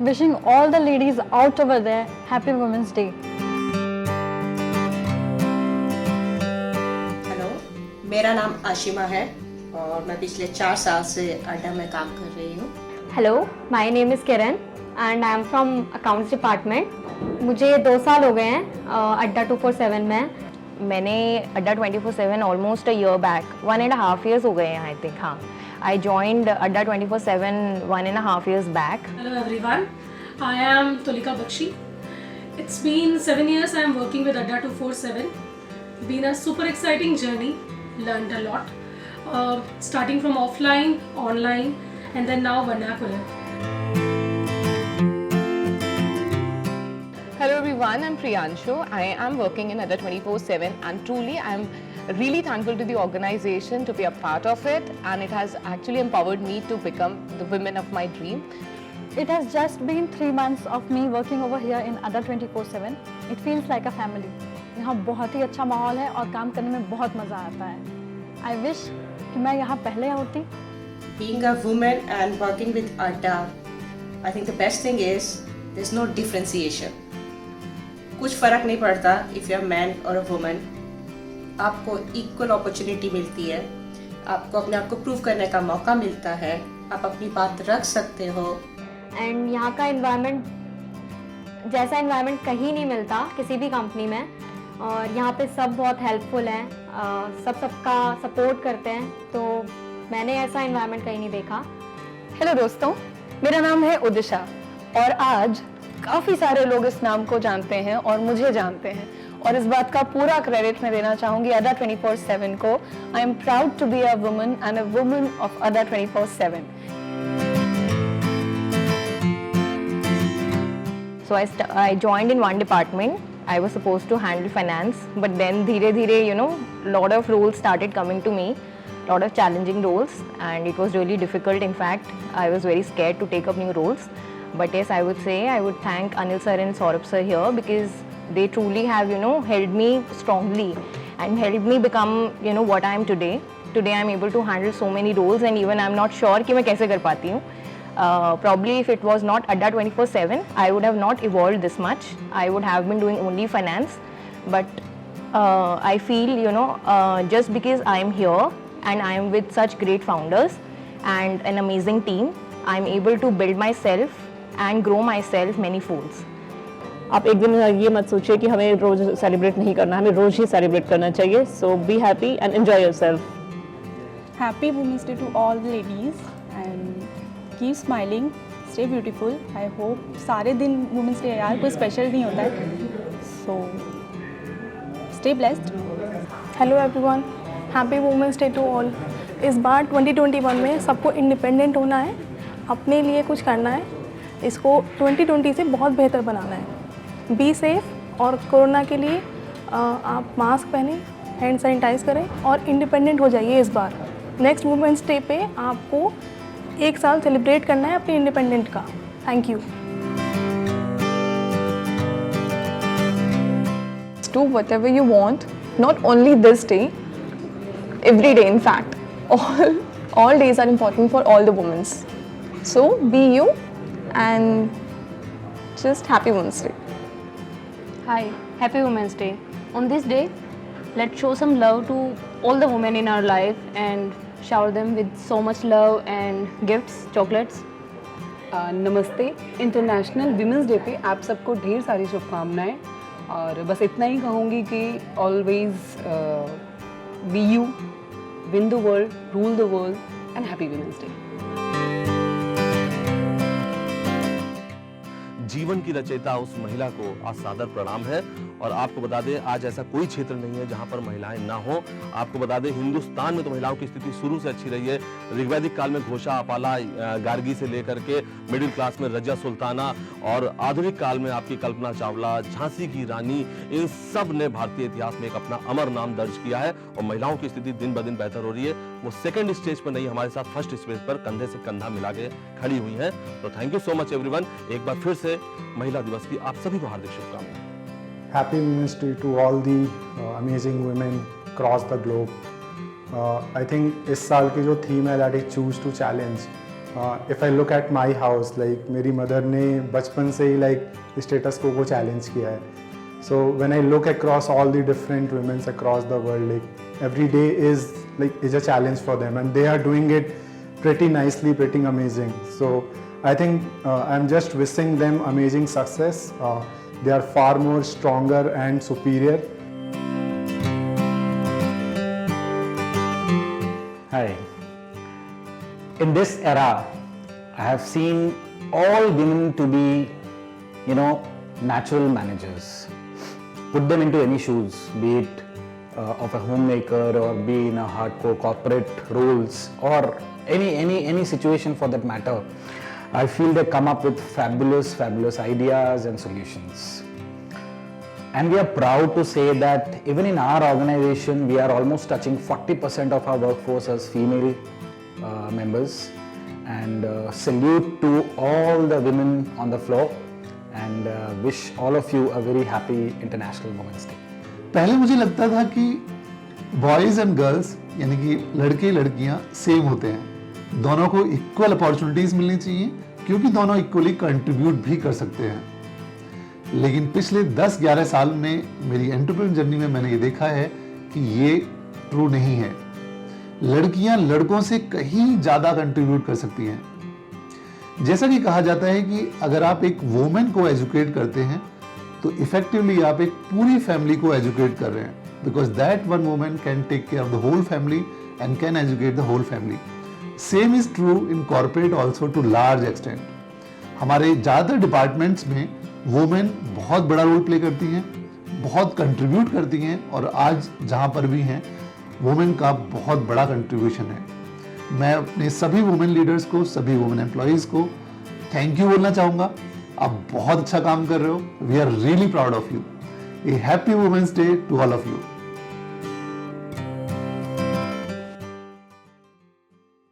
Wishing all the ladies out over there Happy Women's Day. Hello, मेरा नाम आशिमा है और मैं पिछले 4 साल से अड्डा में काम कर रही हूँ। Hello, my name is Kiran and I am from accounts department. मुझे 2 साल हो गए हैं अड्डा 247 में। मैंने अड्डा 24/7 almost a year back 1.5 years हो गए हैं आई थिंक। हाँ, I joined Adda 24/7 1.5 years back. Hello everyone, I am Tulika Bakshi. It's been 7 years I am working with Adda 247. Been a super exciting journey, learned a lot. Starting from offline, online and then now vernacular. Hello everyone, I'm Priyanshu. I am working in Adda 24/7 and truly I'm really thankful to the organization to be a part of it, and it has actually empowered me to become the women of my dream. It has just been 3 months of me working over here in Adda 24/7. It feels like a family. यहाँ बहुत ही अच्छा माहौल है और काम करने में बहुत मज़ा आता है। I wish कि मैं यहाँ पहले होती। Being a woman and working with Adda, I think the best thing is there's no differentiation. कुछ फ़र्क नहीं पड़ता if you're a man or a woman. आपको इक्वल अपॉर्चुनिटी मिलती है, आपको अपने आप को प्रूव करने का मौका मिलता है, आप अपनी बात रख सकते हो। एंड यहाँ का इन्वायरमेंट, जैसा इन्वायरमेंट कहीं नहीं मिलता किसी भी कंपनी में। और यहाँ पे सब बहुत हेल्पफुल हैं, सबका सपोर्ट करते हैं, तो मैंने ऐसा इन्वायरमेंट कहीं नहीं देखा। हेलो दोस्तों, मेरा नाम है उदिशा और आज काफ़ी सारे लोग इस नाम को जानते हैं और मुझे जानते हैं, और इस बात का पूरा क्रेडिट मैं देना चाहूँगी अड्डा 24/7 को। I am proud to be a woman and a woman of Adda 24/7। So I joined in one department. I was supposed to handle finance, but then धीरे-धीरे lot of roles started coming to me, lot of challenging roles, and it was really difficult. In fact, I was very scared to take up new roles. But yes, I would say I would thank Anil sir and Saurabh sir here because they truly have held me strongly and helped me become what I am today. Today I am able to handle so many roles and even I am not sure कि मैं कैसे कर पाती हूँ. Probably if it was not Adda 24/7, I would have not evolved this much. I would have been doing only finance. But I feel just because I am here and I am with such great founders and an amazing team, I am able to build myself and grow myself many folds. आप एक दिन ये मत सोचिए कि हमें रोज़ celebrate नहीं करना, हमें रोज़ ही सेलिब्रेट करना चाहिए। So be happy and enjoy yourself. Happy Women's Day to all the ladies and keep smiling, stay beautiful. I hope सारे दिन Women's Day यार कोई स्पेशल नहीं होता है, so stay blessed. Hello everyone, happy women's day to all. इस बार 2021 में सबको इंडिपेंडेंट होना है, अपने लिए कुछ करना है, इसको 2020 से बहुत बेहतर बनाना है। बी सेफ और कोरोना के लिए आप मास्क पहनें, हैंड सैनिटाइज करें और इंडिपेंडेंट हो जाइए। इस बार नेक्स्ट वुमेंस डे पे आपको 1 साल सेलिब्रेट करना है अपने इंडिपेंडेंट का। Thank you. Do whatever you want, not only this day, every day in fact. All days are important for all the women. So be you and just happy Women's Day. Hi, Happy Women's Day. On this day, let's show some love to all the women in our life and shower them with so much love and gifts, chocolates. नमस्ते। International women's day पे आप सबको ढेर सारी शुभकामनाएं, और बस इतना ही कहूँगी कि always be you, win the world, rule the world and happy women's day. जीवन की रचयिता उस महिला को आज सादर प्रणाम है। और आपको बता दें, आज ऐसा कोई क्षेत्र नहीं है जहां पर महिलाएं ना हो। आपको बता दें, हिंदुस्तान में तो महिलाओं की स्थिति शुरू से अच्छी रही है। ऋग्वैदिक काल में घोषा, अपाला, गार्गी से लेकर के मिडिल क्लास में रजिया सुल्ताना, और आधुनिक काल में आपकी कल्पना चावला, झांसी की रानी, इन सब ने भारतीय इतिहास में एक अपना अमर नाम दर्ज किया है। और महिलाओं की स्थिति दिन ब दिन बेहतर हो रही है। वो सेकंड स्टेज पर नहीं, हमारे साथ फर्स्ट स्टेज पर कंधे से कंधा मिला के खड़ी हुई हैं। तो thank you so much everyone. एक बार फिर से महिला दिवस की आप सभी को हार्दिक शुभकामनाएं। Happy Women's Day to all the amazing women across the globe. I think इस साल की जो थीम है that is choose to challenge, if I look at my house, like मेरी mother ने बचपन से ही like status quo को challenge किया है. So when I look across all the different women across the world, like every day is a challenge for them, and they are doing it pretty nicely, pretty amazing. So I think I'm just wishing them amazing success. They are far more stronger and superior. Hi. In this era, I have seen all women to be, natural managers. Put them into any shoes, be it of a homemaker or be in a hardcore corporate roles or any situation for that matter. I feel they come up with fabulous ideas and solutions. And we are proud to say that even in our organization, we are almost touching 40% of our workforce as female members. And salute to all the women on the floor and wish all of you a very happy International Women's Day. पहले मुझे लगता था कि boys and girls यानी कि लड़के लड़कियां same होते हैं, दोनों को इक्वल अपॉर्चुनिटीज़ मिलनी चाहिए क्योंकि दोनों इक्वली कंट्रीब्यूट भी कर सकते हैं. लेकिन पिछले 10-11 साल में मेरी एंटरप्रेन्योर जर्नी में मैंने ये देखा है कि ये ट्रू नहीं है. लड़कियां लड़कों से कहीं ज़्यादा कंट्रीब्यूट कर सकती हैं. जैसा कि कहा जाता है कि अगर आप एक वुमेन को एजुकेट करते हैं तो इफेक्टिवली आप एक पूरी फैमिली को एजुकेट कर रहे हैं, because that one women can take care of the whole family and can educate the whole family. Same is true in corporate also to large extent. हमारे ज़्यादातर डिपार्टमेंट्स में वुमेन बहुत बड़ा रोल प्ले करती हैं, बहुत कंट्रीब्यूट करती हैं और आज जहाँ पर भी हैं वुमेन का बहुत बड़ा कंट्रीब्यूशन है. मैं अपने सभी वुमेन लीडर्स को, सभी वुमेन एम्प्लॉयज़ को थैंक यू बोलना चाहूँगा. आप बहुत अच्छा काम कर रहे हो. We are really proud of you. A happy women's day to all of you.